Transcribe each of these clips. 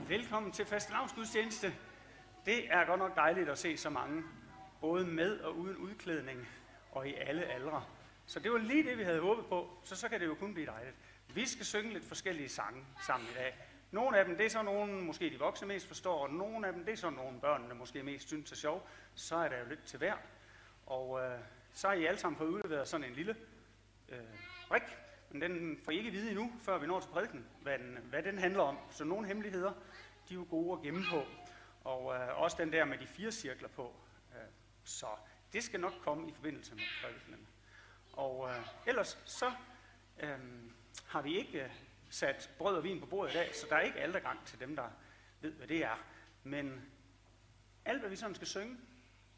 Velkommen til fastelavnsgudstjeneste. Det er godt nok dejligt at se så mange, både med og uden udklædning, og i alle aldre. Så det var lige det, vi havde håbet på, så kan det jo kun blive dejligt. Vi skal synge lidt forskellige sange sammen i dag. Nogle af dem, det er så nogle, måske de voksne mest forstår, og nogle af dem, det er så nogle børn, der måske mest synes er sjov. Så er der jo lidt til hver. Og så har I alle sammen fået udleveret sådan en lille brik, men den får I ikke vide endnu, før vi når til prædiken, hvad den handler om. Så nogle hemmeligheder, de er jo gode at gemme på. Og også den der med de 4 cirkler på. Så det skal nok komme i forbindelse med prædikenen. Og ellers så har vi ikke sat brød og vin på bordet i dag, så der er ikke aldergang til dem, der ved, hvad det er. Men alt, hvad vi sådan skal synge,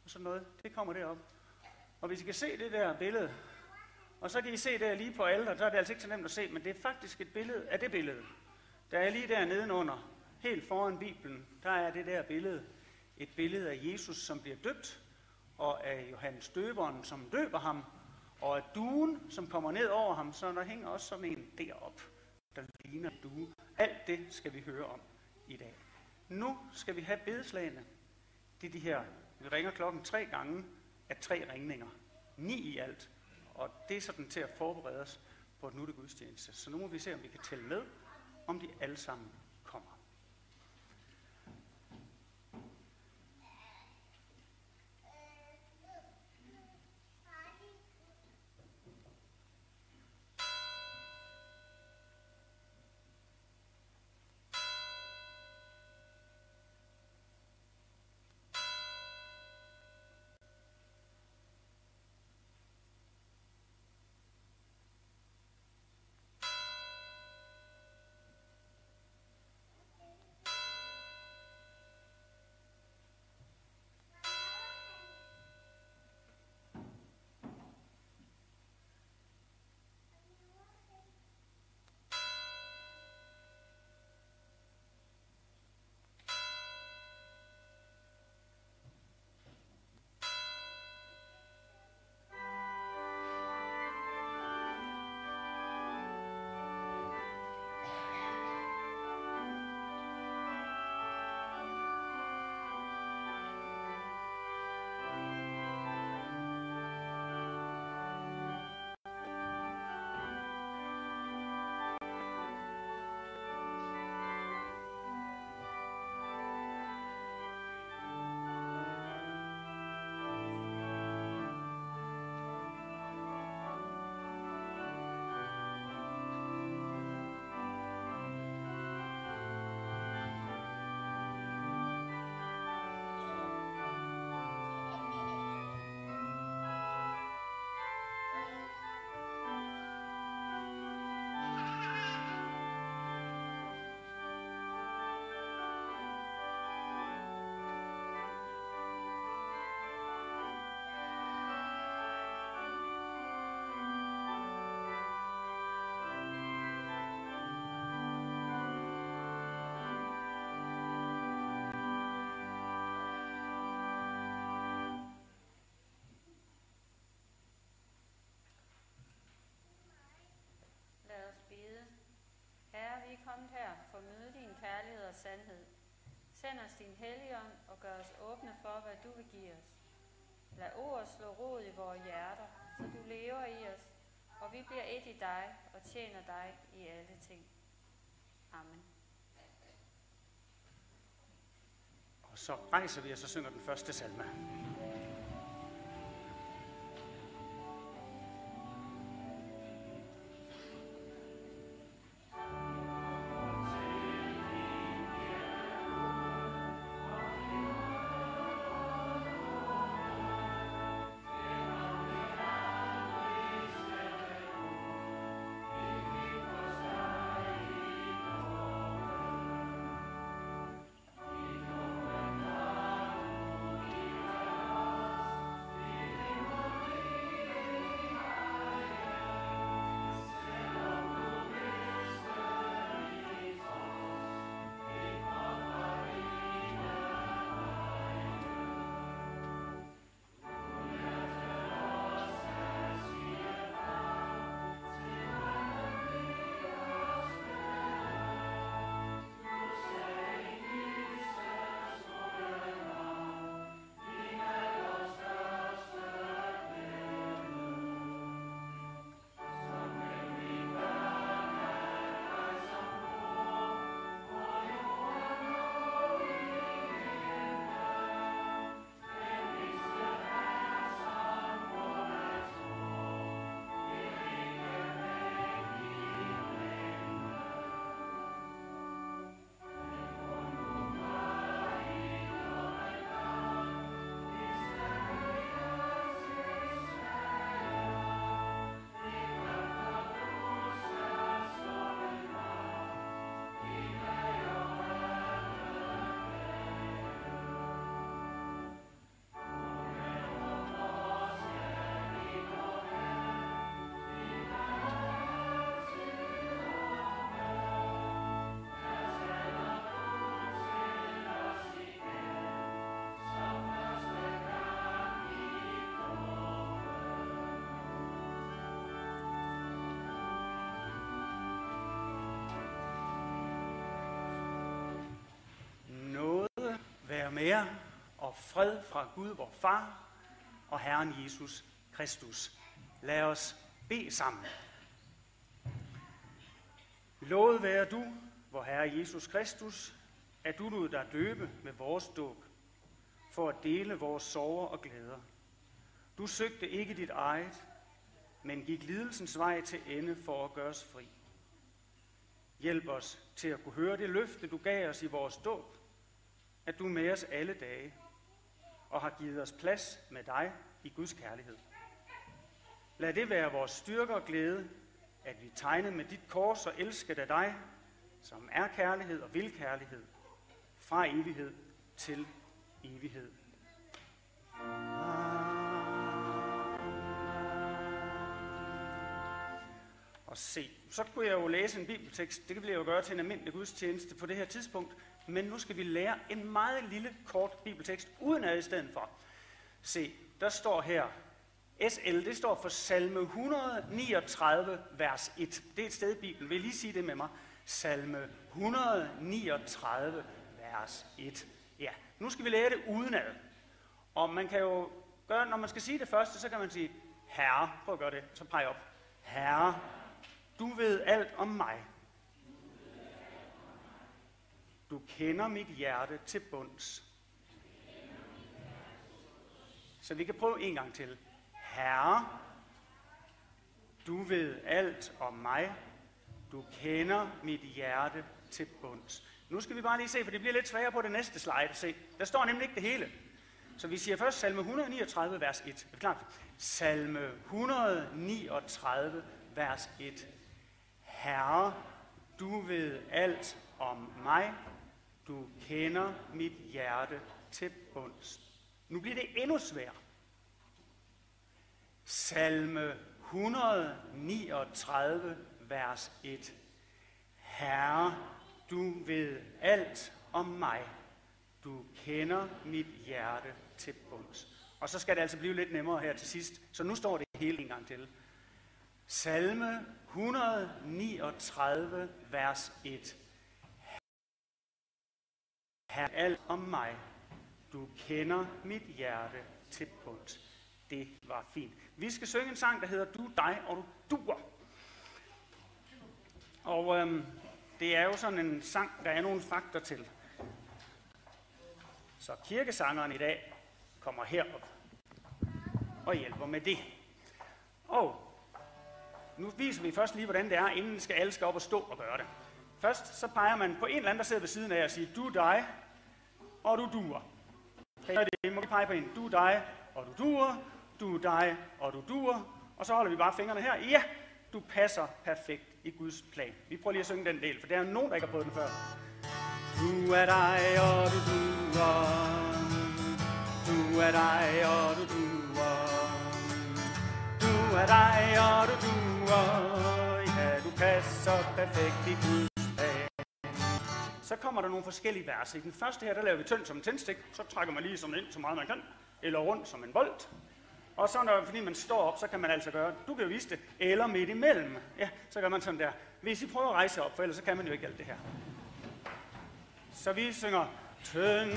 og sådan noget, det kommer derop. Og hvis I kan se det der billede, og så kan I se der lige på alteret, så er det altså ikke så nemt at se, men det er faktisk et billede af det billede. Der er lige der nedenunder, helt foran Bibelen, der er det der billede. Et billede af Jesus, som bliver døbt, og af Johannes døberen, som døber ham, og af duen, som kommer ned over ham, så der hænger også sådan en derop, der ligner due. Alt det skal vi høre om i dag. Nu skal vi have bedeslagene. Det er de her, vi ringer klokken 3 gange af 3 ringninger. 9 i alt. Og det er sådan til at forberede os på et nutte gudstjeneste. Så nu må vi se, om vi kan tælle med, om de alle sammen kommer. Kommet her for at møde din kærlighed og sandhed. Send os din Helligånd og gør os åbne for, hvad du vil give os. Lad ordet slå rod i vores hjerter, så du lever i os, og vi bliver et i dig og tjener dig i alle ting. Amen. Og så rejser vi, og så synger den første salme. være med jer, og fred fra Gud, vor Far, og Herren Jesus Kristus. Lad os bede sammen. Lovet være du, vor Herre Jesus Kristus, at du lod dig døbe med vores dåb, for at dele vores sorger og glæder. Du søgte ikke dit eget, men gik lidelsens vej til ende for at gøre os fri. Hjælp os til at kunne høre det løfte, du gav os i vores dåb, at du er med os alle dage, og har givet os plads med dig i Guds kærlighed. Lad det være vores styrke og glæde, at vi tegner med dit kors og elsker af dig, som er kærlighed og vil kærlighed, fra evighed til evighed. Og se, så kunne jeg jo læse en bibeltekst. Det kan vi jo gøre til en almindelig gudstjeneste på det her tidspunkt. Men nu skal vi lære en meget lille, kort bibeltekst uden ad i stedet for. Se, der står her, SL, det står for salme 139, vers 1. Det er et sted i Bibelen. Vil I lige sige det med mig? Salme 139, vers 1. Ja, nu skal vi lære det udenad. Og man kan jo gøre, når man skal sige det første, så kan man sige, Herre, prøv at gøre det, så peg op. Herre, du ved alt om mig. Du kender mit hjerte til bunds. Så vi kan prøve en gang til. Herre, du ved alt om mig. Du kender mit hjerte til bunds. Nu skal vi bare lige se, for det bliver lidt sværere på det næste slide. Se, der står nemlig ikke det hele. Så vi siger først salme 139, vers 1. Er vi klar? Salme 139, vers 1. Herre, du ved alt om mig. Du kender mit hjerte til bunds. Nu bliver det endnu sværere. Salme 139, vers 1. Herre, du ved alt om mig. Du kender mit hjerte til bunds. Og så skal det altså blive lidt nemmere her til sidst. Så nu står det hele en gang til. Salme 139, vers 1. Herre, alt om mig. Du kender mit hjerte til bunds. Det var fint. Vi skal synge en sang, der hedder Du, dig og du duer. Og det er jo sådan en sang, der er nogle fakter til. Så kirkesangeren i dag kommer herop og hjælper med det. Og nu viser vi først lige, hvordan det er, inden alle skal op og stå og gøre det. Først så peger man på en eller anden, der sidder ved siden af og siger, du, dig og du duer. Kan I gøre det? Må vi pege på en. Du, dig og du duer. Du, dig og du duer. Og så holder vi bare fingrene her. Ja, du passer perfekt i Guds plan. Vi prøver lige at synge den del, for der er nogen, der ikke har prøvet den før. Du er dig og du duer. Du er dig og du duer. Du er dig og du duer. Ja, du passer perfekt i Guds plan. Så kommer der nogle forskellige vers. I den første her, der laver vi tynd som en tændstik. Så trækker man lige som ind så meget man kan. Eller rundt som en bold. Og så når, fordi man står op, så kan man altså gøre, du kan jo vise det, eller midt imellem. Ja, så gør man sådan der. Hvis I prøver at rejse op, for ellers så kan man jo ikke alt det her. Så vi synger, tynd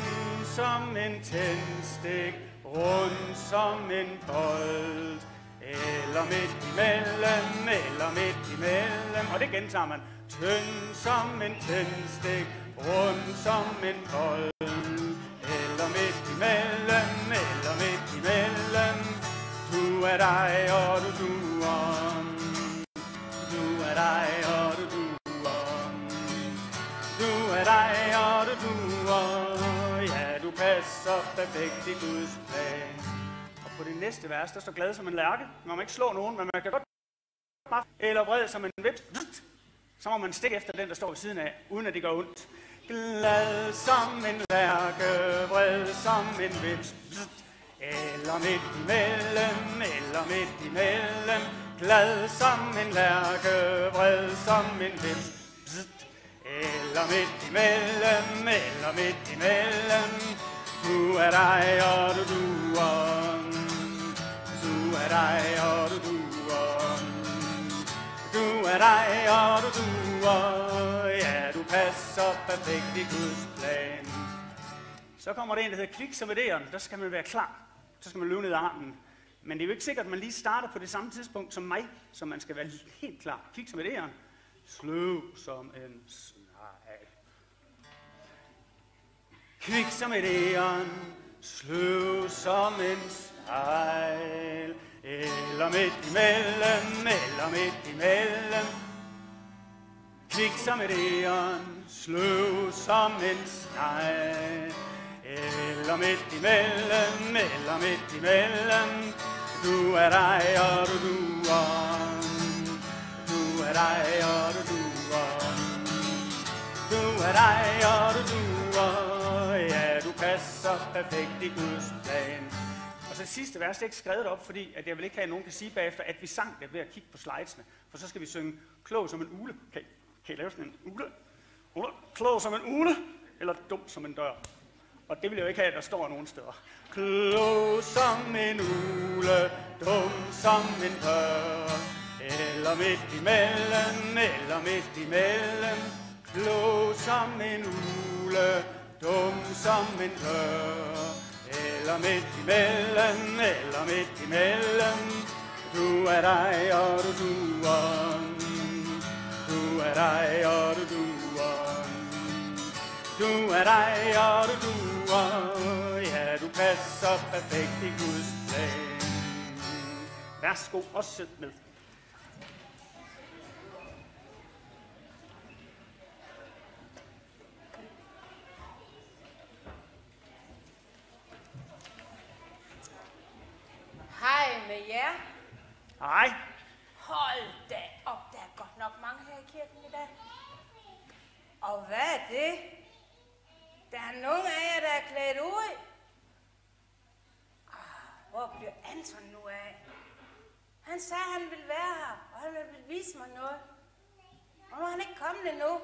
som en tændstik, rund som en bold, eller midt imellem, eller midt imellem. Og det gentager man. Tynd som en tændstik, rund som en bold, eller midt imellem, eller midt imellem. Du er dig og du duer. Du er dig og du duer. Du er dig og du duer. Ja, du passer perfekt i Guds plan. Og på det næste vers, der står glad som en lærke. Man må ikke slå nogen, men man kan godt eller vred som en vips. Så må man stikke efter den, der står ved siden af, uden at det gør ondt. Glad som en lærke, vred som en vips. Eller midt imellem, eller midt imellem. Glad som en lærke, vred som en vips. Eller midt imellem, eller midt imellem. Du er dig og du duer. Du er dig og du duer. Du er dig og du duer. Ja, du passer perfekt i Guds plan. Så kommer der en, der hedder kviksommederen. Der skal man være klar. Så skal man løbe ned ad armen. Men det er jo ikke sikkert, at man lige starter på det samme tidspunkt som mig, så man skal være helt klar. Kviksommederen. Sløv som en snegl. Kviksommederen. Sløv som en snegl. Eller midt imellem. Kviksommederen. Sløv som en snegl. Eller midt imellem. Du er dig, og du duer. Du er dig, og du duer. Du er dig, og du duer. Ja, du passer perfekt i Guds plan. Og så sidste vers, det er ikke skrevet op, fordi at jeg vil ikke have, at nogen kan sige bagefter, at vi sang det ved at kigge på slidesene. For så skal vi synge klog som en ule. Kan I lave sådan en ule? Klog som en ule, eller dum som en dør? Og det vil jeg jo ikke have, at der står nogen steder. Klog som en ule, dum som en dør. Eller midt imellem. Klog som en ule, dum som en dør. Eller midt imellem. Du er dig, og du duer. Du er dig, og du duer. Du er dig, og du duer. Ja, du passer perfekt i Guds plan. Værsgo og sid med. Hej med jer. Hej. Hold da op, der er godt nok mange her i kirken i dag. Og hvad er det? Der er nogle af jer, der er klædt ud. Hvor bliver Anton nu af? Han sagde, at han ville være her, og han ville vise mig noget. Og nu er han ikke kommet endnu.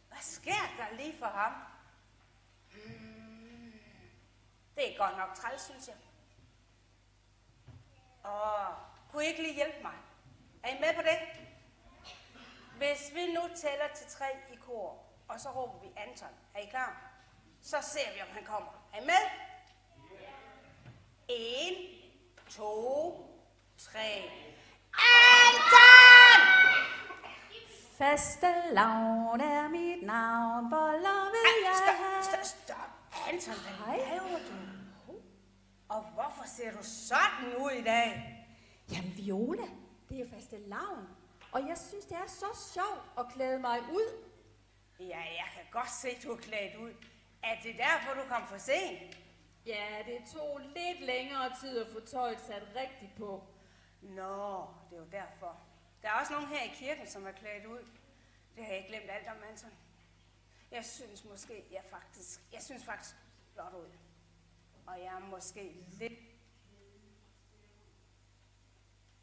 Hvad sker der lige for ham? Det er godt nok træls, synes jeg. Kunne I ikke lige hjælpe mig? Er I med på det? Hvis vi nu tæller til 3 i kor, og så råber vi Anton. Er I klar? Så ser vi, om han kommer. Er I med? 1, 2, 3. Anton! Fastelavn er mit navn, boller vil jeg have. Stop. Anton, hvad laver du? Og hvorfor ser du sådan ud i dag? Jamen Viola, det er fastelavn, og jeg synes, det er så sjovt at klæde mig ud. Ja, jeg kan godt se, at du er klædt ud. Er det derfor, du kom for sent? Ja, det tog lidt længere tid at få tøjet sat rigtigt på. Nå, det er jo derfor. Der er også nogen her i kirken, som er klædt ud. Det har jeg glemt alt om, Anton. Jeg synes faktisk flot ud. Og jeg er måske lidt...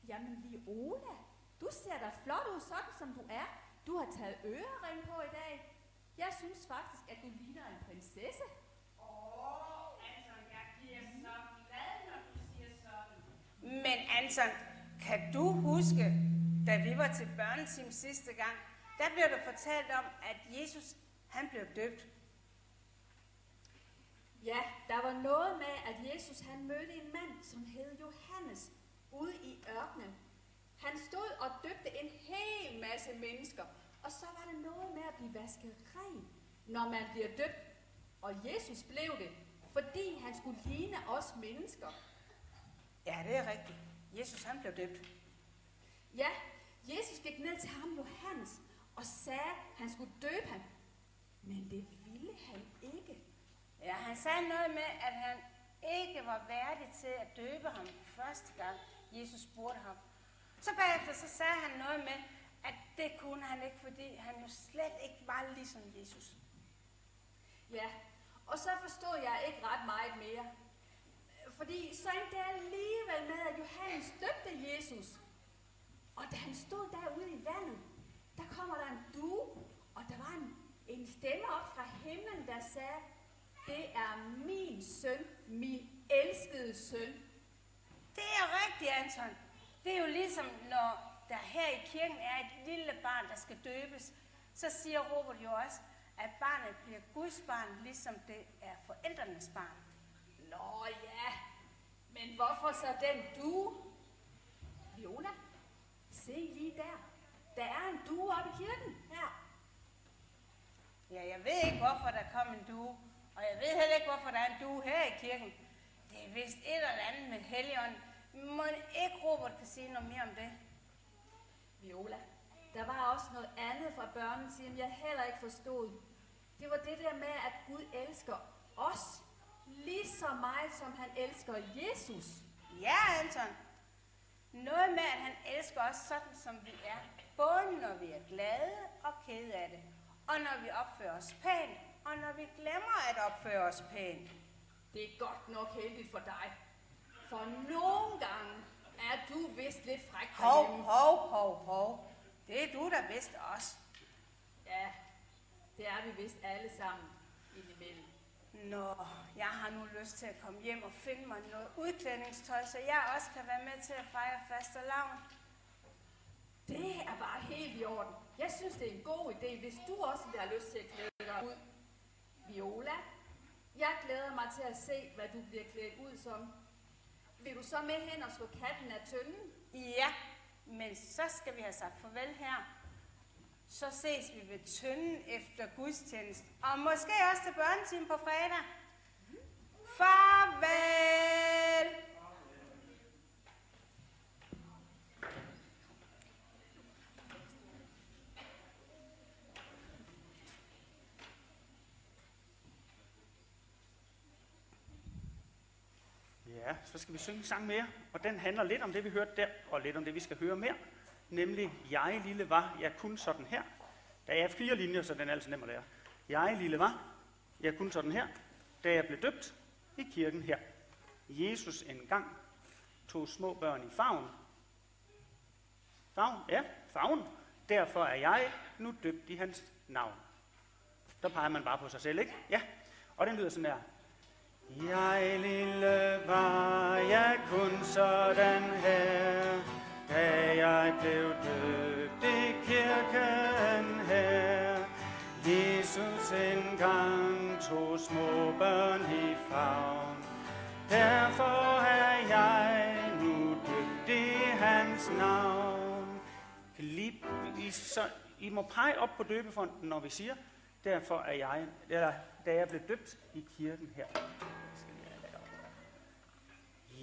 Jamen Viola, du ser da flot ud sådan, som du er. Du har taget ørering på i dag. Jeg synes faktisk, at du ligner en prinsesse. Anton, jeg bliver så glad, når du siger sådan. Men Anton, kan du huske, da vi var til børneteam sidste gang, der blev der fortalt om, at Jesus, han blev døbt. Ja, der var noget med, at Jesus han mødte en mand, som hed Johannes, ude i ørkenen. Han stod og døbte en hel masse mennesker, og så var det noget med at blive vasket ren, når man bliver døbt. Og Jesus blev det, fordi han skulle ligne os mennesker. Ja, det er rigtigt. Jesus, han blev døbt. Ja, Jesus gik ned til ham, Johannes, og sagde, at han skulle døbe ham. Men det ville han ikke. Ja, han sagde noget med, at han ikke var værdig til at døbe ham første gang, Jesus spurgte ham. Så bagefter så sagde han noget med, at det kunne han ikke, fordi han jo slet ikke var ligesom Jesus. Ja, og så forstod jeg ikke ret meget mere. Fordi så endte det alligevel med, at Johannes døbte Jesus. Og da han stod derude i vandet, der kommer der en due, og der var en stemme op fra himlen, der sagde, det er min søn, min elskede søn. Det er rigtigt, Anton. Det er jo ligesom, når der her i kirken er et lille barn, der skal døbes, så siger Robert jo også, at barnet bliver Guds barn, ligesom det er forældrenes barn. Nå ja, men hvorfor så den due? Viola, se lige der. Der er en due oppe i kirken her. Ja, jeg ved ikke, hvorfor der kom en due, og jeg ved heller ikke, hvorfor der er en due her i kirken. Det er vist et eller andet med Helligånden. Må ikke Robert kan sige noget mere om det? Viola, der var også noget andet fra børnetimen, jeg heller ikke forstod. Det var det der med, at Gud elsker os lige så meget, som han elsker Jesus. Ja, Anton. Noget med, at han elsker os sådan, som vi er. Både når vi er glade og kede af det. Og når vi opfører os pænt, og når vi glemmer at opføre os pænt. Det er godt nok heldigt for dig. For nogle gange er du vist lidt fræk derhjemme. Hov. Det er du, der vidste også. Ja, det er vi vist alle sammen indimellem. Nå, jeg har nu lyst til at komme hjem og finde mig noget udklædningstøj, så jeg også kan være med til at fejre fastelavn. Det er bare helt i orden. Jeg synes, det er en god idé, hvis du også vil have lyst til at klæde dig ud. Viola, jeg glæder mig til at se, hvad du bliver klædt ud som. Vil du så med hen og slå katten af tønden? Ja, men så skal vi have sagt farvel her. Så ses vi ved tønden efter gudstjeneste, og måske også til børnetimen på fredag. Farvel! Ja, så skal vi synge en sang mere, og den handler lidt om det, vi hørte der, og lidt om det, vi skal høre mere. Nemlig, jeg lille var, jeg kun sådan her. Der er 4 linjer, så den er altså nem at lære. Jeg lille var, jeg kun sådan her, da jeg blev døbt i kirken her. Jesus engang tog små børn i favn. Favn? Ja, favn. Derfor er jeg nu døbt i hans navn. Der peger man bare på sig selv, ikke? Ja, og den lyder sådan her. Jeg lille var, jeg kun sådan her, da jeg blev døbt i kirken her. Jesus engang tog små børn i favn. Derfor er jeg nu døbt i hans navn. I må pege op på døbefonten, når vi siger, derfor er jeg, eller da jeg blev døbt i kirken her.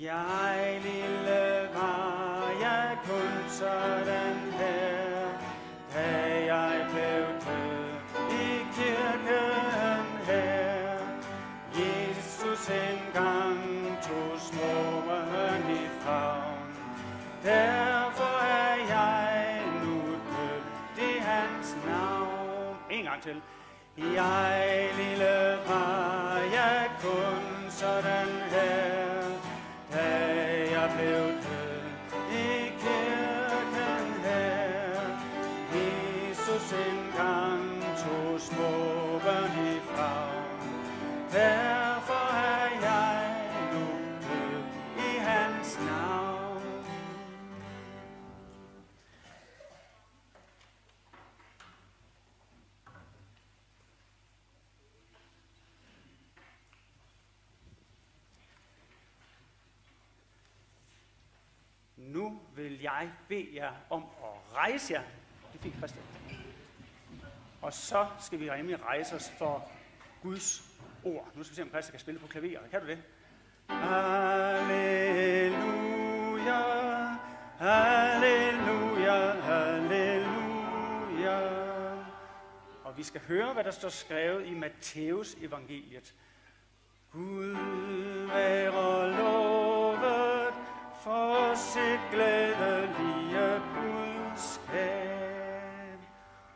Jeg lille var, jeg kun sådan her, da jeg blev døbt i kirken her. Jesus engang tog små børn i favn. Derfor er jeg nu døbt i hans navn. En gang til. Jeg lille var, jeg kun sådan her, da jeg blev døbt i kirken her. Jesus engang tog små børn i favn. Derfor er jeg nu døbt i hans navn. Nu vil jeg bede jer om at rejse jer. Det fik Christian. Og så skal vi nemlig rejse os for Guds ord. Nu skal vi se, om Christian kan spille på klaveret. Kan du det? Halleluja, halleluja, halleluja. Og vi skal høre, hvad der står skrevet i Matteus evangeliet. Gud være lovet for sit glædelige budskab.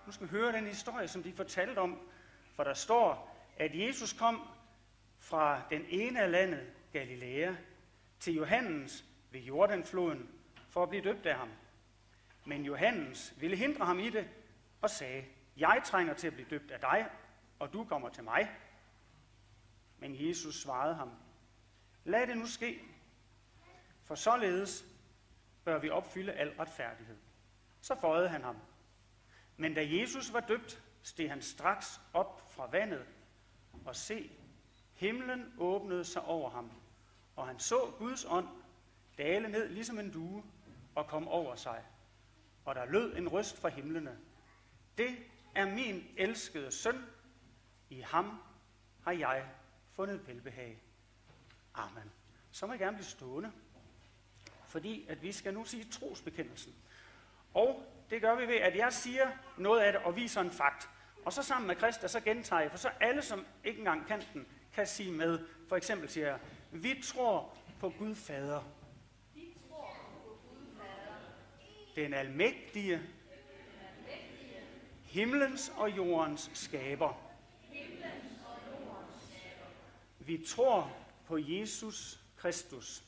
Nu skal vi høre den historie, som de fortalte om, for der står, at Jesus kom fra den ene af landet, Galilea, til Johannes ved Jordanfloden for at blive døbt af ham. Men Johannes ville hindre ham i det og sagde, jeg trænger til at blive døbt af dig, og du kommer til mig. Men Jesus svarede ham, lad det nu ske, for således bør vi opfylde al retfærdighed. Så føjede han ham. Men da Jesus var døbt, steg han straks op fra vandet, og se, himlen åbnede sig over ham, og han så Guds ånd dale ned ligesom en due og kom over sig. Og der lød en røst fra himlene. Det er min elskede søn. I ham har jeg fundet velbehag. Amen. Så må jeg gerne blive stående, fordi at vi skal nu sige trosbekendelsen. Og det gør vi ved, at jeg siger noget af det og viser en fakt. Og så sammen med Krista, så gentager jeg, for så alle, som ikke engang kan den, kan sige med. For eksempel siger jeg, vi tror på Gud Fader. Vi tror på Gud Fader. Den almægtige, himlens og jordens skaber. Vi tror på Jesus Kristus.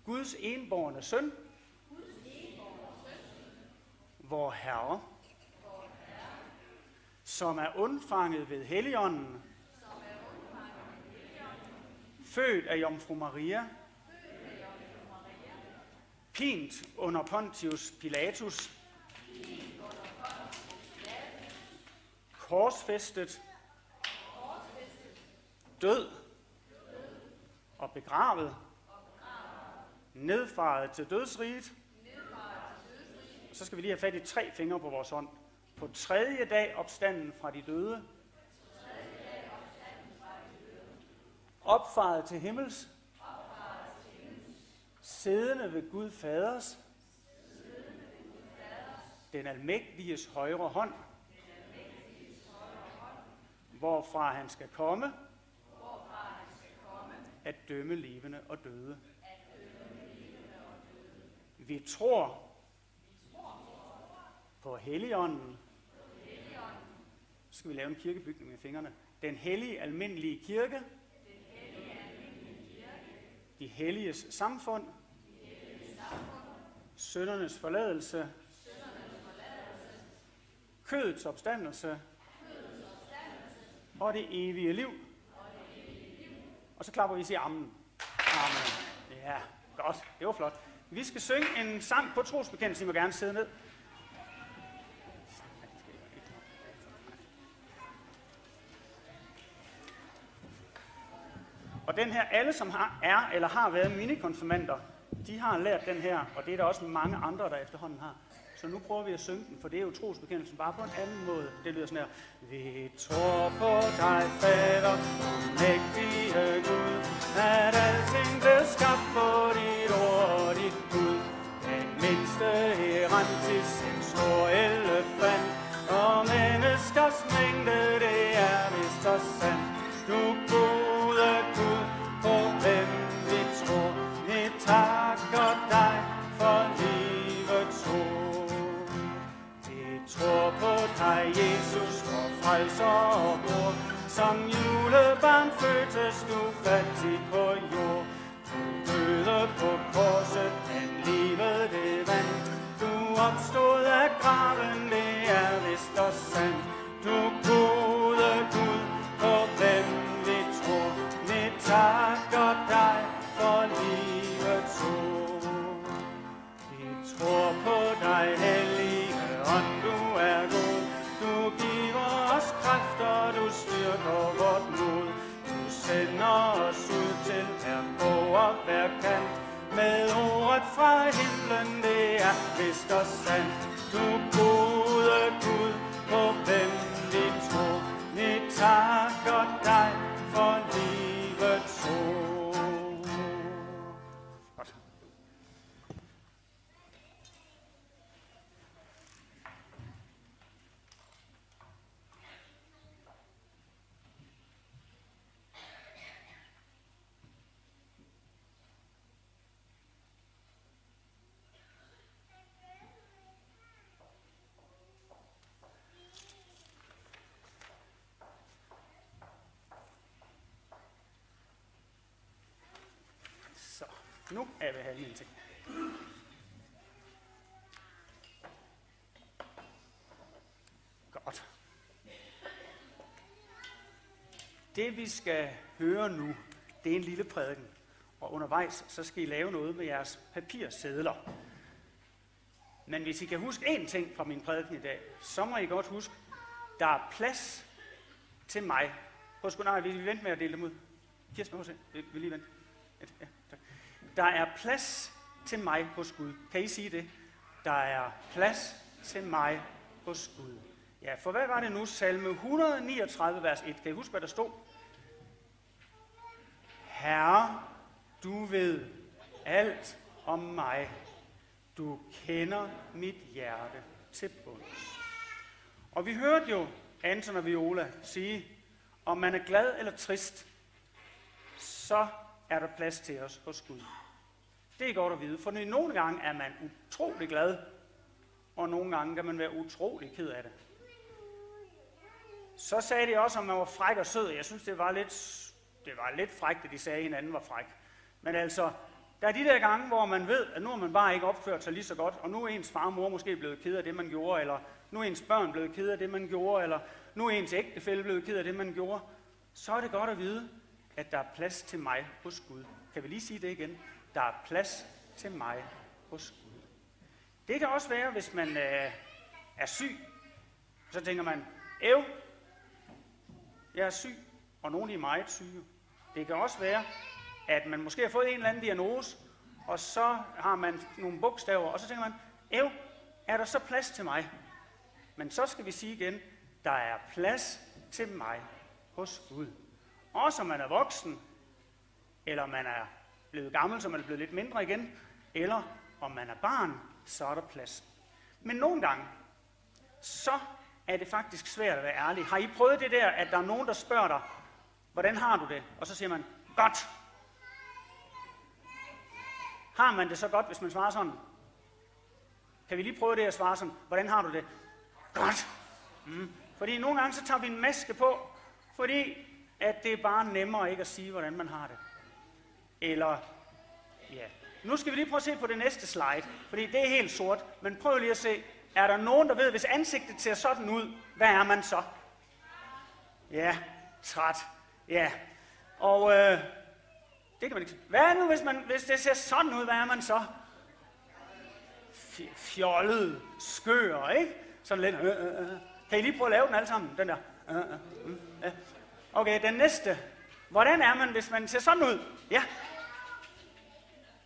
Guds enbårne søn. Vor Herre. Som er undfanget ved Helligånden. Født af Jomfru Maria. Pint under Pontius Pilatus. Korsfæstet. Død. Og begravet. Nedfaret til dødsriget. Og så skal vi lige have fat i 3 fingre på vores hånd. På 3. dag opstanden fra de døde. Opfaret til himmels. Siddende ved Gud Faders. Den almægtiges højre hånd. Hvorfra han skal komme. At dømme levende og døde. Vi tror på Helligånden. Så skal vi lave en kirkebygning med fingrene. Den hellige almindelige kirke. De helliges samfund. Syndernes forladelse. Kødets opstandelse. Og det evige liv. Og så klapper vi og siger amen. Amen. Ja, godt. Det var flot. Vi skal synge en sang på trosbekendelsen. I må gerne sidde ned. Og den her, alle som er eller har været minikonfirmander, de har lært den her, og det er der også mange andre, der efterhånden har. Så nu prøver vi at synge den, for det er jo trosbekendelsen, bare på en anden måde. Det lyder sådan her. Vi tror på dig, Fader, mægtige Gud, at alting blev skabt på dit ord og dit bud. Den mindste erantis, en stor elefant, og menneskers mængde, det er vist og sandt. Du gode Gud, på hvem vi tror, vi takker dig for livets ord. Vi tror på dig, Jesus, og frelser og bror. Som julebarn fødtes du fattig på jord. Du døde på korset, men livet det vandt. Du opstod af graven, det er vist og sandt. Du gode Gud, på hvem vi tror, vi takker dig for livets ord. Vi tror på dig, Hellige Ånd, du er god. Du giver os kræfter, du styrker vort mod. Du sender os ud til hver på og hver kant. Med ordet fra himlen, det er vist og sandt. Du gode Gud, på hvem vi tror, vi takker dig for livets ord. Godt. Så, nu er jeg ved halvdelen ting. Godt. Det vi skal høre nu, det er en lille prædiken. Og undervejs, så skal I lave noget med jeres papirsedler. Men hvis I kan huske én ting fra min prædiken i dag, så må I godt huske, der er plads til mig. Nej, vi venter med at dele dem ud. Kirsten, vi lige vente. Ja, tak. Der er plads til mig hos Gud. Kan I sige det? Der er plads til mig hos Gud. Ja, for hvad var det nu? Salme 139, vers 1. Kan I huske, hvad der stod? Herre, du ved alt om mig. Du kender mit hjerte til bunds. Og vi hørte jo Anton og Viola sige, om man er glad eller trist, så er der plads til os hos Gud. Det er godt at vide, for nogle gange er man utrolig glad, og nogle gange kan man være utrolig ked af det. Så sagde de også, om man var fræk og sød. Jeg synes, det var lidt frækt, at de sagde, at hinanden var fræk. Men altså, der er de der gange, hvor man ved, at nu har man bare ikke opført sig lige så godt, og nu er ens far og mor måske blevet ked af det, man gjorde, eller nu er ens børn blevet ked af det, man gjorde, eller nu er ens ægtefælle blevet ked af det, man gjorde. Så er det godt at vide, at der er plads til mig hos Gud. Kan vi lige sige det igen? Der er plads til mig hos Gud. Det kan også være, hvis man er syg. Så tænker man, jeg er syg, og nogle er meget syge. Det kan også være, at man måske har fået en eller anden diagnose, og så har man nogle bogstaver, og så tænker man, er der så plads til mig? Men så skal vi sige igen, der er plads til mig hos Gud. Også om man er voksen, eller man er blevet gammel, så man er blevet lidt mindre igen, eller om man er barn, så er der plads. Men nogle gange, så er det faktisk svært at være ærlig. Har I prøvet det der, at der er nogen, der spørger dig, hvordan har du det? Og så siger man, godt. Har man det så godt, hvis man svarer sådan? Kan vi lige prøve det at svare sådan, hvordan har du det? Godt. Fordi nogle gange så tager vi en maske på, fordi at det er bare nemmere ikke at sige, hvordan man har det. Eller, ja. Nu skal vi lige prøve at se på det næste slide, fordi det er helt sort. Men prøv lige at se, er der nogen, der ved, hvis ansigtet ser sådan ud, hvad er man så? Ja, træt. Ja, og det kan man ikke sige. Hvad er nu, hvis det ser sådan ud, hvad er man så? Fjollet, skør, ikke? Sådan lidt. Kan I lige prøve at lave den alle sammen, den der? Ja. Okay, den næste. Hvordan er man, hvis man ser sådan ud? Ja.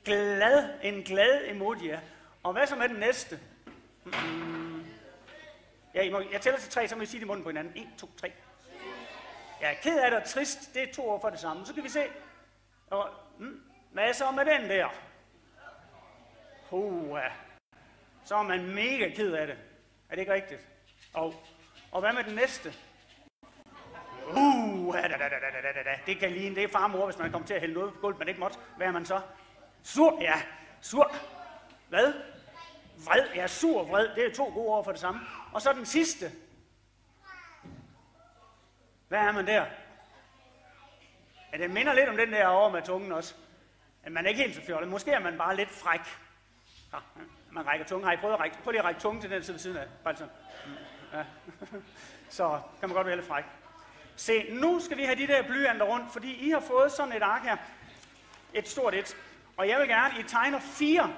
Glad, en glad emoji, ja. Og hvad så med den næste? Ja, jeg tæller til 3, så må I sige det i munden på hinanden. 1, 2, 3. Ja, ked af det og trist, det er 2 ord for det samme. Så kan vi se. Og, hvad så med den der? Så er man mega ked af det. Er det ikke rigtigt? Og hvad med den næste? Det kan ligne, det er far og mor, hvis man kommer til at hælde noget på gulvet, man ikke måtte. Hvad er man så? Sur, ja. Sur. Hvad? Vred, ja, sur og vred. Det er 2 gode ord for det samme. Og så den sidste. Hvad er man der? Ja, det minder lidt om den der over med tungen også. At man er ikke helt så fjollet. Måske er man bare lidt fræk. Ja, man rækker tungen. Har I prøvet at række? Prøv lige at række tungen til den side ved siden af. Bare sådan. Ja. Så kan man godt være lidt fræk. Se, nu skal vi have de der blyanter rundt, fordi I har fået sådan et ark her. Et stort et. Og jeg vil gerne, I tegner 4.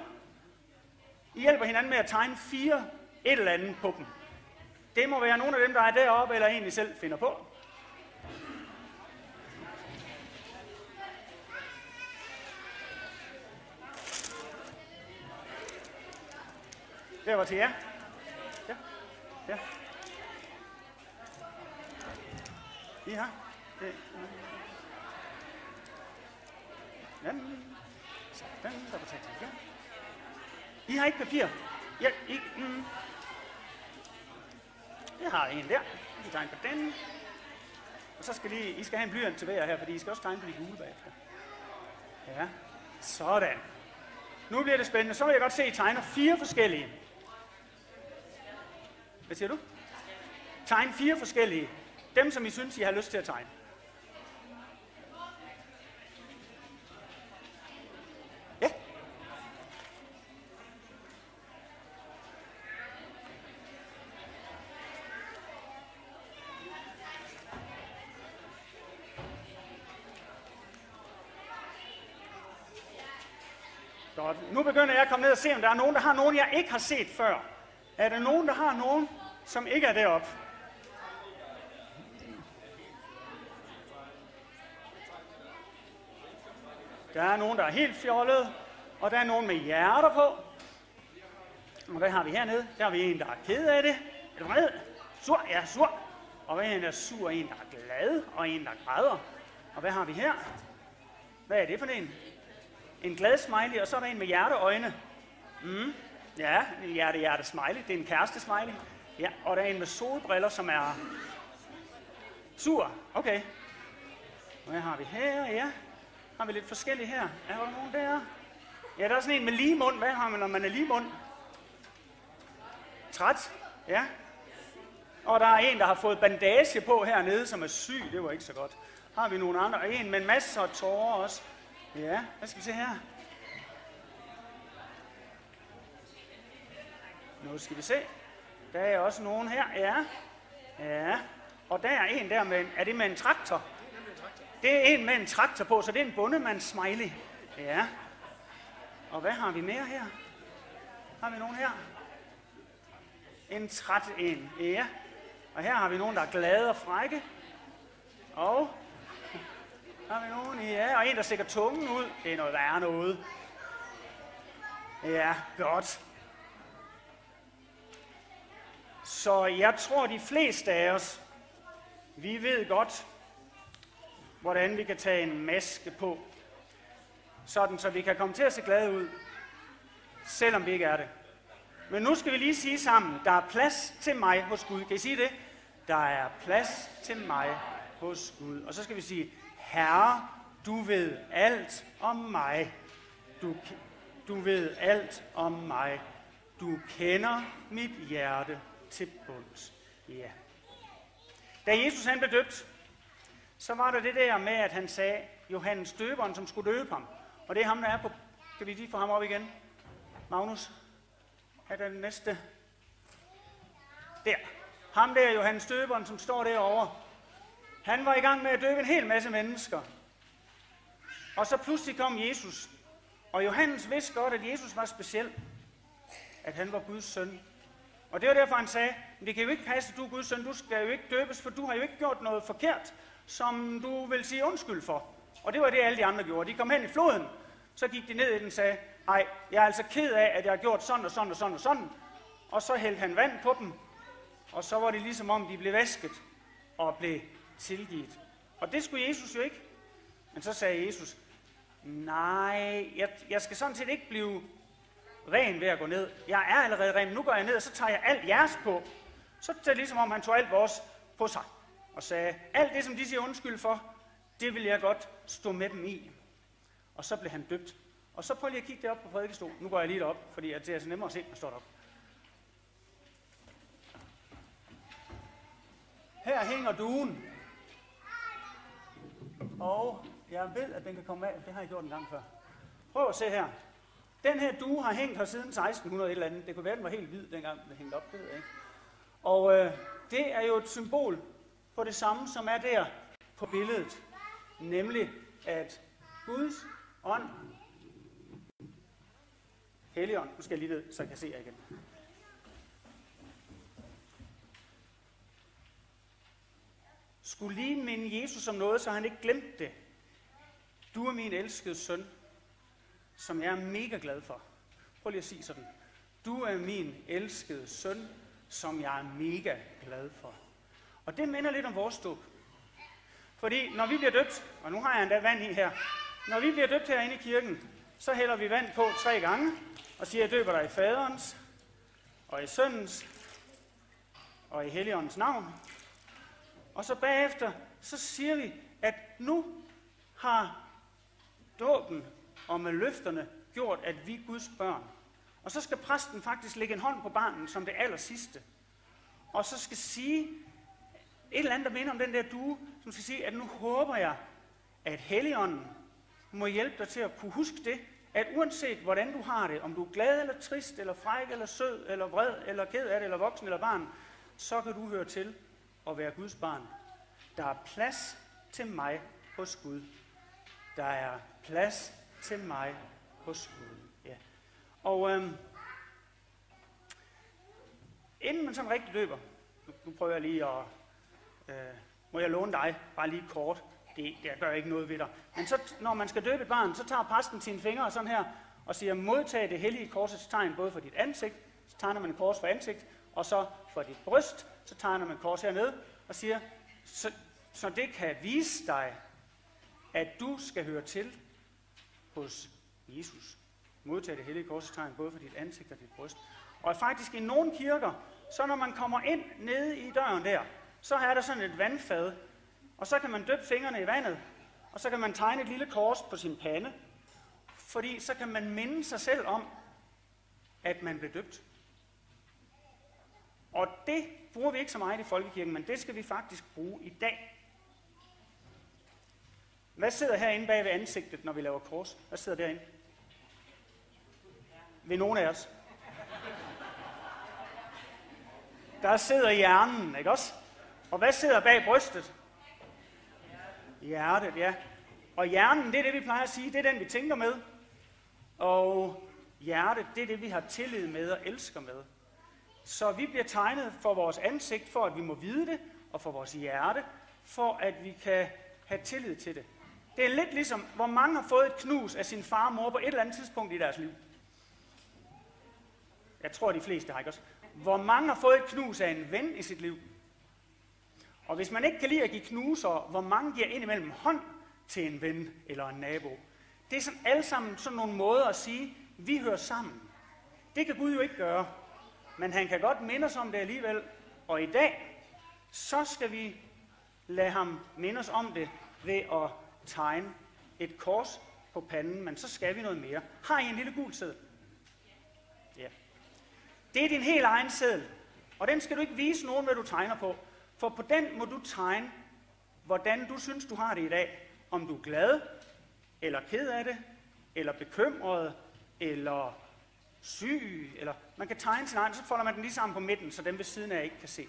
I hjælper hinanden med at tegne 4 et eller andet på dem. Det må være nogle af dem, der er deroppe, eller egentlig selv finder på. Det var til jer. Ja. I har. Sådan, der var taget til jer. I har ikke papir. Ja, jeg har en der. I tegner på den. Og så skal I skal have en blyant til hver her, fordi I skal også tegne på de gule bagefter. Ja, sådan. Nu bliver det spændende. Så vil jeg godt se, at I tegner 4 forskellige. Hvad siger du? Tegn 4 forskellige. Dem, som I synes, I har lyst til at tegne. Ja. Godt. Nu begynder jeg at komme ned og se, om der er nogen, der har nogen, jeg ikke har set før. Er der nogen, der har nogen, som ikke er deroppe? Der er nogen, der er helt fjollede, og der er nogen med hjerter på. Og hvad har vi hernede? Der har vi en, der er ked af det. Er du vred? Sur? Ja, sur. Og hvad er en, der er sur? En, der er glad, og en, der græder. Og hvad har vi her? Hvad er det for en? En glad smiley, og så er der en med hjerteøjne. Ja, en hjerte-smiley. Det er en kæreste-smiley. Ja, og der er en med solbriller, som er sur. Okay. Hvad har vi her? Ja. Har vi lidt forskellige her? Er der nogen der? Ja, der er sådan en med lige mund. Hvad har man, når man er lige mund? Træt? Ja. Og der er en, der har fået bandage på hernede, som er syg. Det var ikke så godt. Har vi nogle andre? En med masser af tårer også. Ja, hvad skal vi se her? Nu skal vi se. Der er også nogen her. Ja. Ja. Og der er en der med, er det med en traktor? Det er en med en traktor på, så det er en bondemands-smiley. Ja. Og hvad har vi mere her? Har vi nogen her? En træt en. Ja. Og her har vi nogen, der er glade og frække. Og har vi nogen? Ja. Og en, der stikker tungen ud. Det er noget værre noget. Ja, godt. Så jeg tror, de fleste af os, vi ved godt, hvordan vi kan tage en maske på, sådan så vi kan komme til at se glade ud, selvom vi ikke er det. Men nu skal vi lige sige sammen, der er plads til mig hos Gud. Kan I sige det? Der er plads til mig hos Gud. Og så skal vi sige, Herre, du ved alt om mig. Du ved alt om mig. Du kender mit hjerte til bunds. Ja. Da Jesus han blev døbt, så var der det der med, at han sagde, Johannes døberen, som skulle døbe ham. Og det er ham, der er på. Kan vi lige få ham op igen? Magnus? Er den næste? Der. Ham der, Johannes døberen, som står derovre. Han var i gang med at døbe en hel masse mennesker. Og så pludselig kom Jesus. Og Johannes vidste godt, at Jesus var speciel. At han var Guds søn. Og det var derfor, han sagde, det kan jo ikke passe, at du er Guds søn. Du skal jo ikke døbes, for du har jo ikke gjort noget forkert, som du vil sige undskyld for. Og det var det, alle de andre gjorde. De kom hen i floden, så gik de ned i den og sagde, ej, jeg er altså ked af, at jeg har gjort sådan og sådan og sådan og sådan. Og så hældte han vand på dem, og så var det ligesom om, de blev vasket og blev tilgivet. Og det skulle Jesus jo ikke. Men så sagde Jesus, nej, jeg skal sådan set ikke blive ren ved at gå ned. Jeg er allerede ren, nu går jeg ned, og så tager jeg alt jeres på. Så er det ligesom om, han tog alt vores på sig. Og sagde, alt det, som de siger undskyld for, det vil jeg godt stå med dem i. Og så blev han døbt. Og så prøv lige at kigge derop på prædikestolen. Nu går jeg lige derop, fordi det er så nemmere at se, når står deroppe. Her hænger duen. Og jeg ved, at den kan komme af. Det har jeg gjort en gang før. Prøv at se her. Den her due har hængt her siden 1600 et eller andet. Det kunne være, den var helt hvid, dengang den hængte op. Det ved jeg ikke. Og det er jo et symbol på det samme, som er der på billedet. Nemlig, at Guds ånd, Helligånd, nu skal jeg lige ned, så jeg kan se jer igen. Skulle lige minde Jesus om noget, så han ikke glemte det. Du er min elskede søn, som jeg er mega glad for. Prøv lige at sige sådan. Du er min elskede søn, som jeg er mega glad for. Og det minder lidt om vores dåb. Fordi når vi bliver døbt, og nu har jeg endda vand i her, når vi bliver døbt herinde i kirken, så hælder vi vand på 3 gange, og siger, jeg døber dig i faderens, og i søndens, og i Helligåndens navn. Og så bagefter, så siger vi, at nu har dåben og med løfterne gjort, at vi er Guds børn. Og så skal præsten faktisk lægge en hånd på barnet som det aller sidste. Og så skal sige et eller andet, der minder om den der due, som skal sige, at nu håber jeg, at Helligånden må hjælpe dig til at kunne huske det, at uanset hvordan du har det, om du er glad eller trist, eller fræk, eller sød, eller vred, eller ked af det, eller voksen, eller barn, så kan du høre til at være Guds barn. Der er plads til mig hos Gud. Der er plads til mig hos Gud. Ja. Og inden man sådan rigtig døber, nu prøver jeg lige at, må jeg låne dig, bare lige kort, det gør ikke noget ved dig. Men så, når man skal døbe et barn, så tager præsten sine fingre sådan her, og siger, modtag det hellige korsets tegn, både for dit ansigt, så tegner man et kors for ansigt, og så for dit bryst, så tegner man et kors hernede, og siger, så det kan vise dig, at du skal høre til hos Jesus. Modtag det hellige korsets tegn, både for dit ansigt og dit bryst. Og faktisk i nogle kirker, så når man kommer ind nede i døren der, så er der sådan et vandfad, og så kan man dyppe fingrene i vandet, og så kan man tegne et lille kors på sin pande, fordi så kan man minde sig selv om, at man blev døbt. Og det bruger vi ikke så meget i folkekirken, men det skal vi faktisk bruge i dag. Hvad sidder herinde bag ved ansigtet, når vi laver kors? Hvad sidder derinde? Ved nogen af os. Der sidder hjernen, ikke også? Og hvad sidder bag brystet? Hjertet, ja. Og hjernen, det er det, vi plejer at sige, det er den, vi tænker med. Og hjertet, det er det, vi har tillid med og elsker med. Så vi bliver tegnet for vores ansigt, for at vi må vide det, og for vores hjerte, for at vi kan have tillid til det. Det er lidt ligesom, hvor mange har fået et knus af sin far og mor på et eller andet tidspunkt i deres liv. Jeg tror, de fleste har, ikke også? Hvor mange har fået et knus af en ven i sit liv. Og hvis man ikke kan lide at give knuser, hvor mange giver indimellem hånd til en ven eller en nabo. Det er sådan alle sammen sådan nogle måder at sige, vi hører sammen. Det kan Gud jo ikke gøre, men han kan godt minde os om det alligevel. Og i dag, så skal vi lade ham minde os om det ved at tegne et kors på panden, men så skal vi noget mere. Har I en lille gul seddel? Ja. Det er din helt egen seddel, og den skal du ikke vise nogen, hvad du tegner på. For på den må du tegne, hvordan du synes, du har det i dag. Om du er glad, eller ked af det, eller bekymret, eller syg, eller man kan tegne sin egen, så folder man den lige sammen på midten, så dem ved siden af ikke kan se.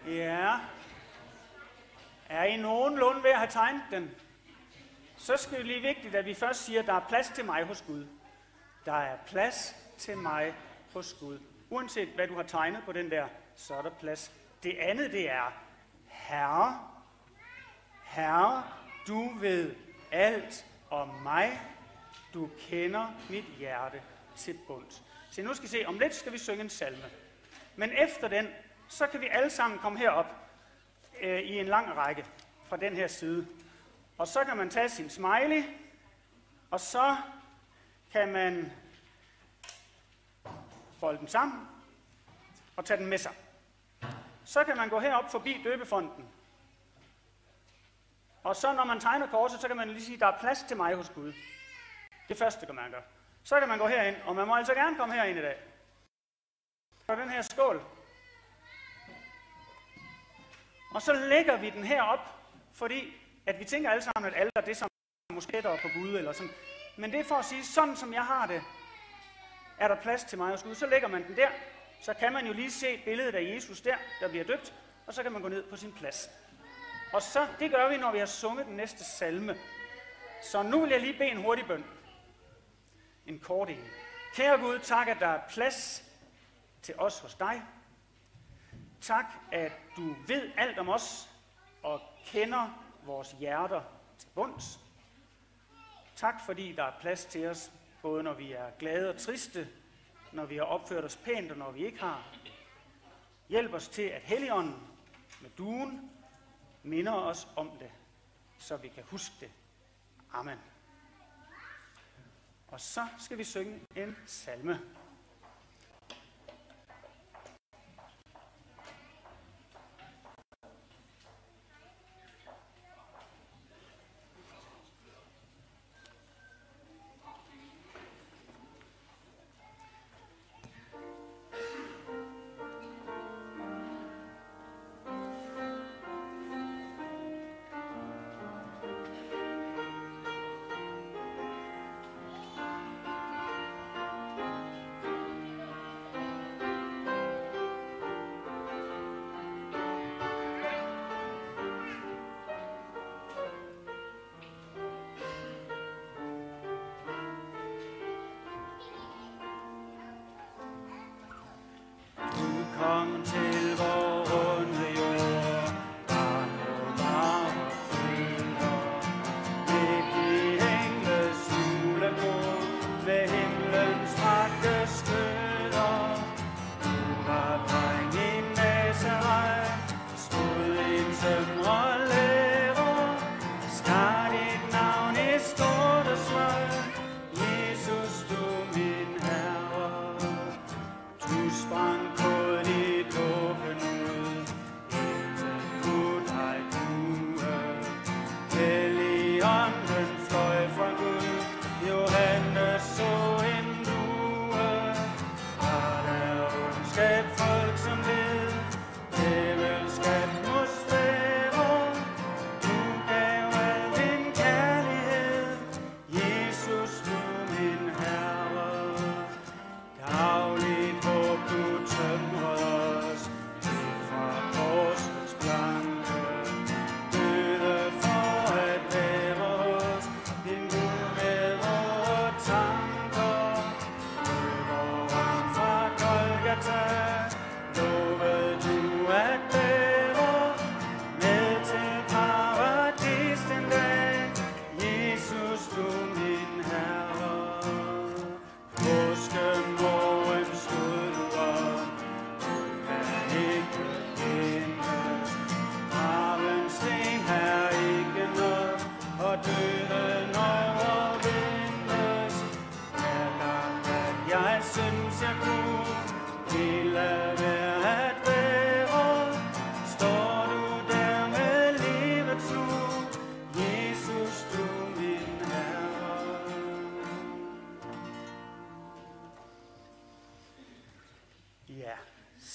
Ja. Er I nogenlunde ved at have tegnet den? Så skal det lige vigtigt, at vi først siger, at der er plads til mig hos Gud. Der er plads til mig hos Gud. Uanset hvad du har tegnet på den der, så er der plads. Det andet, det er, Herre, Herre, du ved alt om mig. Du kender mit hjerte til bunds. Så nu skal I se, om lidt skal vi synge en salme. Men efter den, så kan vi alle sammen komme herop i en lang række fra den her side. Og så kan man tage sin smiley, og så kan man folde den sammen og tage den med sig. Så kan man gå herop forbi døbefonten. Og så når man tegner korset, så kan man lige sige, at der er plads til mig hos Gud. Det første kan man gøre. Så kan man gå herind, og man må altså gerne komme herind i dag. Og den her skål. Og så lægger vi den herop, fordi at vi tænker alle sammen, at alter det som musketter på Gud eller sådan. Men det er for at sige, sådan som jeg har det, er der plads til mig hos Gud. Så lægger man den der, så kan man jo lige se billedet af Jesus der bliver døbt, og så kan man gå ned på sin plads. Og så, det gør vi, når vi har sunget den næste salme. Så nu vil jeg lige bede en hurtig bøn. En kort en. Kære Gud, tak, at der er plads til os hos dig. Tak, at du ved alt om os og kender vores hjerter til bunds. Tak, fordi der er plads til os, både når vi er glade og triste, når vi har opført os pænt og når vi ikke har. Hjælp os til, at Helligånden med duen minder os om det, så vi kan huske det. Amen. Og så skal vi synge en salme.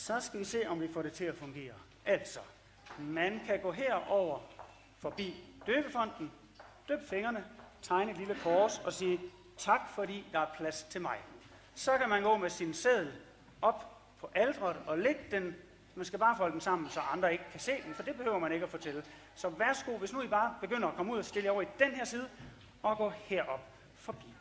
Så skal vi se, om vi får det til at fungere. Altså, man kan gå herover forbi døbefonten, døbe fingrene, tegne et lille kors og sige, tak fordi der er plads til mig. Så kan man gå med sin seddel op på alteret og lægge den. Man skal bare folde den sammen, så andre ikke kan se den, for det behøver man ikke at fortælle. Så værsgo, hvis nu I bare begynder at komme ud og stille jer over i den her side, og gå herop forbi.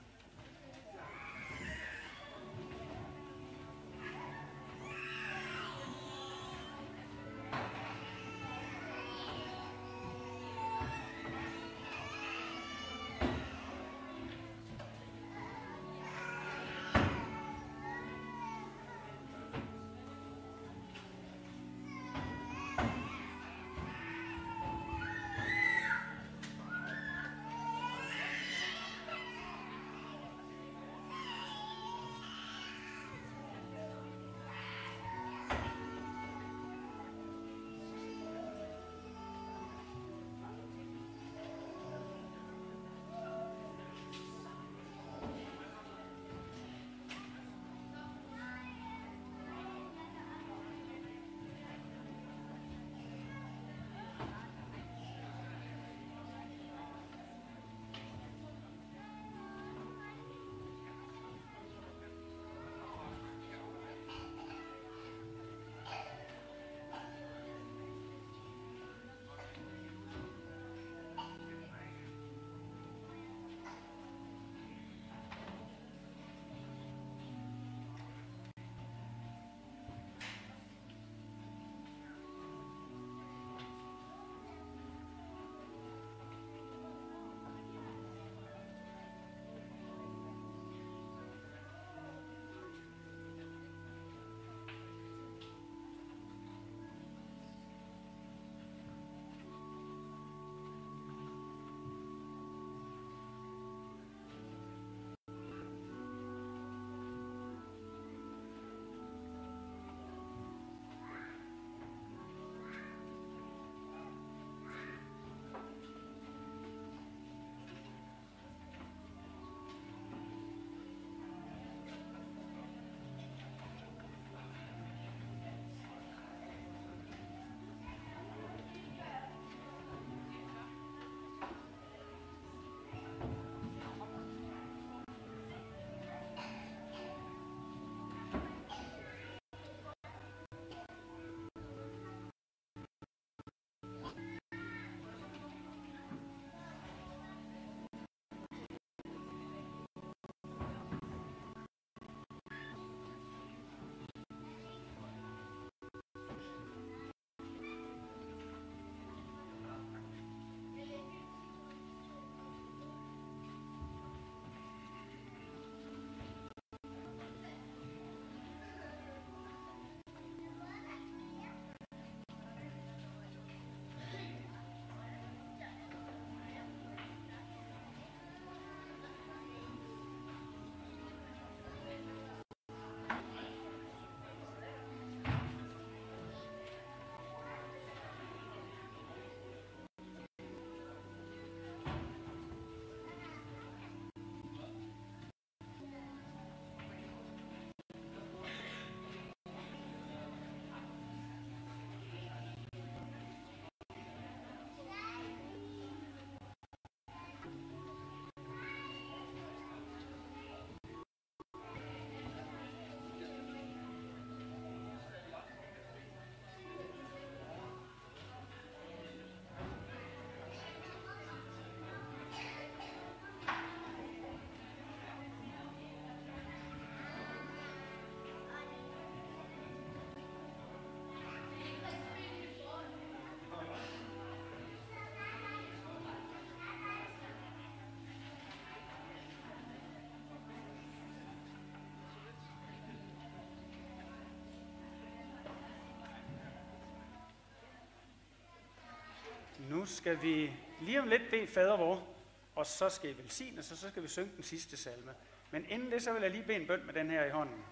Nu skal vi lige om lidt bede fader vor, og så skal I velsigne, og så skal vi synge den sidste salme. Men inden det, så vil jeg lige bede en bøn med den her i hånden.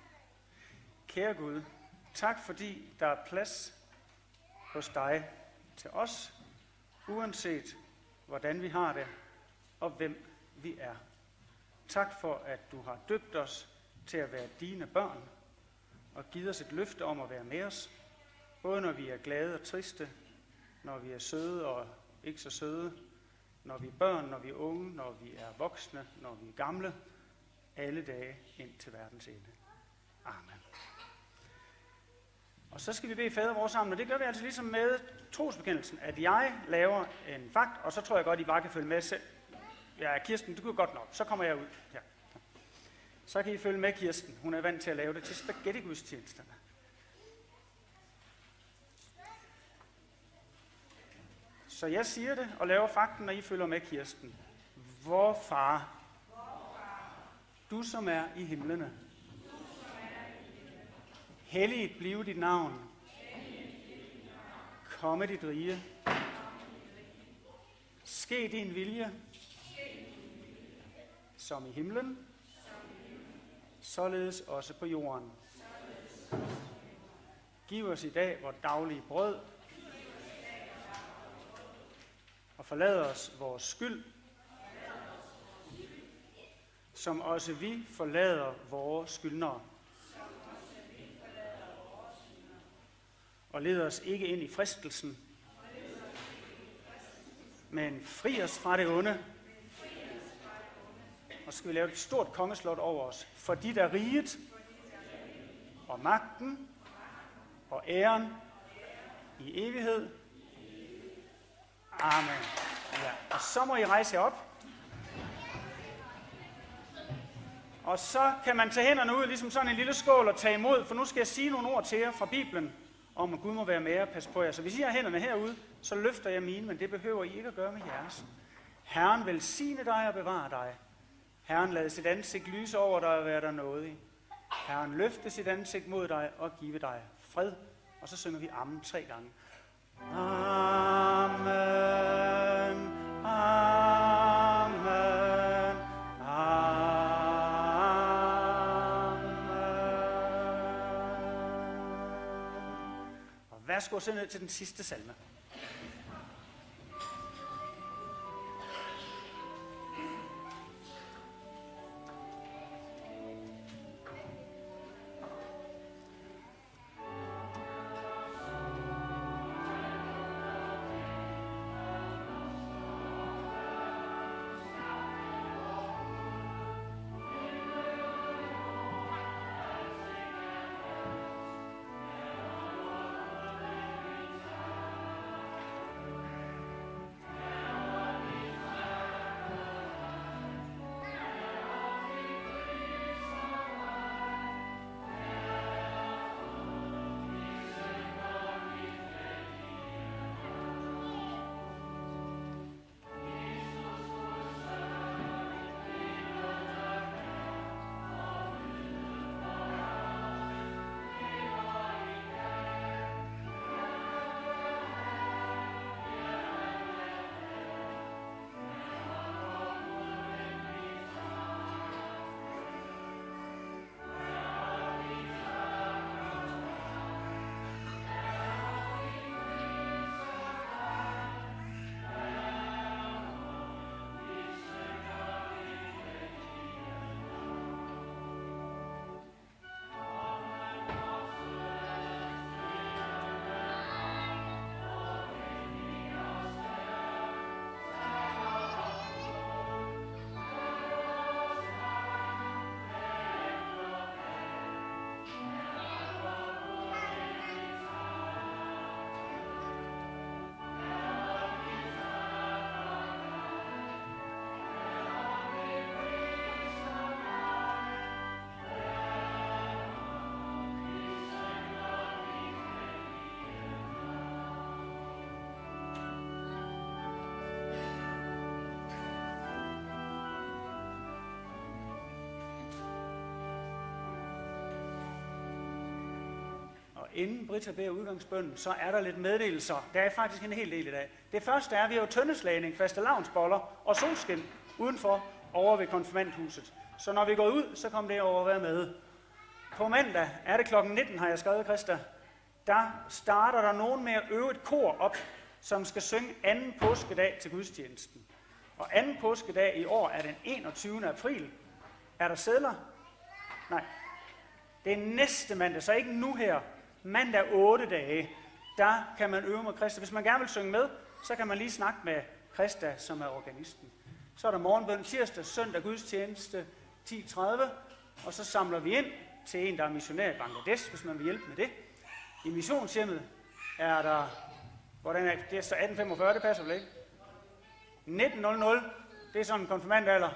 Kære Gud, tak fordi der er plads hos dig til os, uanset hvordan vi har det, og hvem vi er. Tak for, at du har døbt os til at være dine børn, og givet os et løfte om at være med os, både når vi er glade og triste, når vi er søde og ikke så søde, når vi er børn, når vi er unge, når vi er voksne, når vi er gamle, alle dage ind til verdens ende. Amen. Og så skal vi bede fader vores sammen, og det gør vi altså ligesom med trosbekendelsen, at jeg laver en fakt, og så tror jeg godt, I bare kan følge med selv. Ja, Kirsten, du kan godt nok, så kommer jeg ud. Ja. Så kan I følge med Kirsten, hun er vant til at lave det til spaghetti-gudstjenesterne. Så jeg siger det og laver fakten, når I følger med Kirsten. Vor far, du som er i himlene, helliget blive dit navn, komme dit rige, ske din vilje, som i himlen, således også på jorden. Giv os i dag vores daglige brød, og forlad os vores skyld, som også vi forlader vores skyldnere. Og led os ikke ind i fristelsen, men fri os fra det onde. Og skal vi lave et stort kongeslot over os, for dit er riget, og magten, og æren i evighed. Amen. Ja. Og så må I rejse jer op. Og så kan man tage hænderne ud, ligesom sådan en lille skål, og tage imod, for nu skal jeg sige nogle ord til jer fra Bibelen, om at Gud må være med og passe på jer. Så hvis I har hænderne herude, så løfter jeg mine, men det behøver I ikke at gøre med jeres. Herren velsigne dig og bevare dig. Herren lad sit ansigt lyse over dig og være der nådig. Herren løfte sit ansigt mod dig og give dig fred. Og så synger vi amen 3 gange. Amen, amen, amen. Og værsgo at se ned til den sidste salme. Inden Britta beder udgangsbønnen, så er der lidt meddelelser. Der er faktisk en hel del i dag. Det første er, at vi har jo tøndeslagning, fastelavnsboller og solskin udenfor over ved konfirmandhuset. Så når vi går ud, så kom det over at være med. På mandag er det klokken 19, har jeg skrevet, Christa. Der starter der nogen med at øve et kor op, som skal synge anden påskedag til gudstjenesten. Og anden påskedag i år er den 21. april. Er der sedler? Nej. Det er næste mandag, så ikke nu her. Mandag 8 dage, der kan man øve med Krista. Hvis man gerne vil synge med, så kan man lige snakke med Krista, som er organisten. Så er der morgenbøn tirsdag, søndag gudstjeneste 10.30, og så samler vi ind til en, der er missionær i Bangladesh, hvis man vil hjælpe med det. I missionshjemmet er der, hvordan er det er så 18.45, det passer vel ikke? 19.00, det er sådan en konfirmandalder.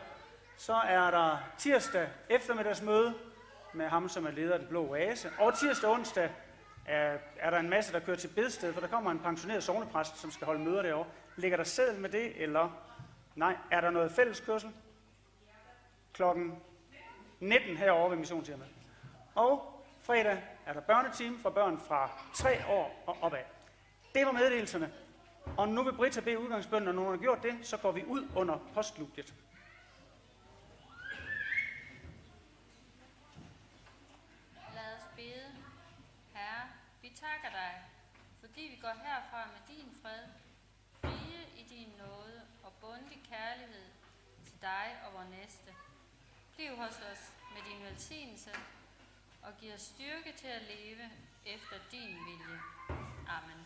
Så er der tirsdag eftermiddagsmøde med ham, som er leder af Den Blå Oase. Og tirsdag og onsdag er der en masse, der kører til bedsted, for der kommer en pensioneret sognepræst, som skal holde møder derovre. Ligger der seddel med det, eller nej, er der noget fælleskørsel? Klokken 19 herovre ved missionshjemmet. Og fredag er der børneteam for børn fra 3 år og opad. Det var meddelelserne. Og nu vil Britta bede udgangsbønnen, og når hun har gjort det, så går vi ud under postludiet. Lad os bede. Herre, vi takker dig, fordi vi går herfra med din fred, frie i din nåde og bundig kærlighed til dig og vor næste. Bliv hos os med din velsignelse og giv os styrke til at leve efter din vilje. Amen.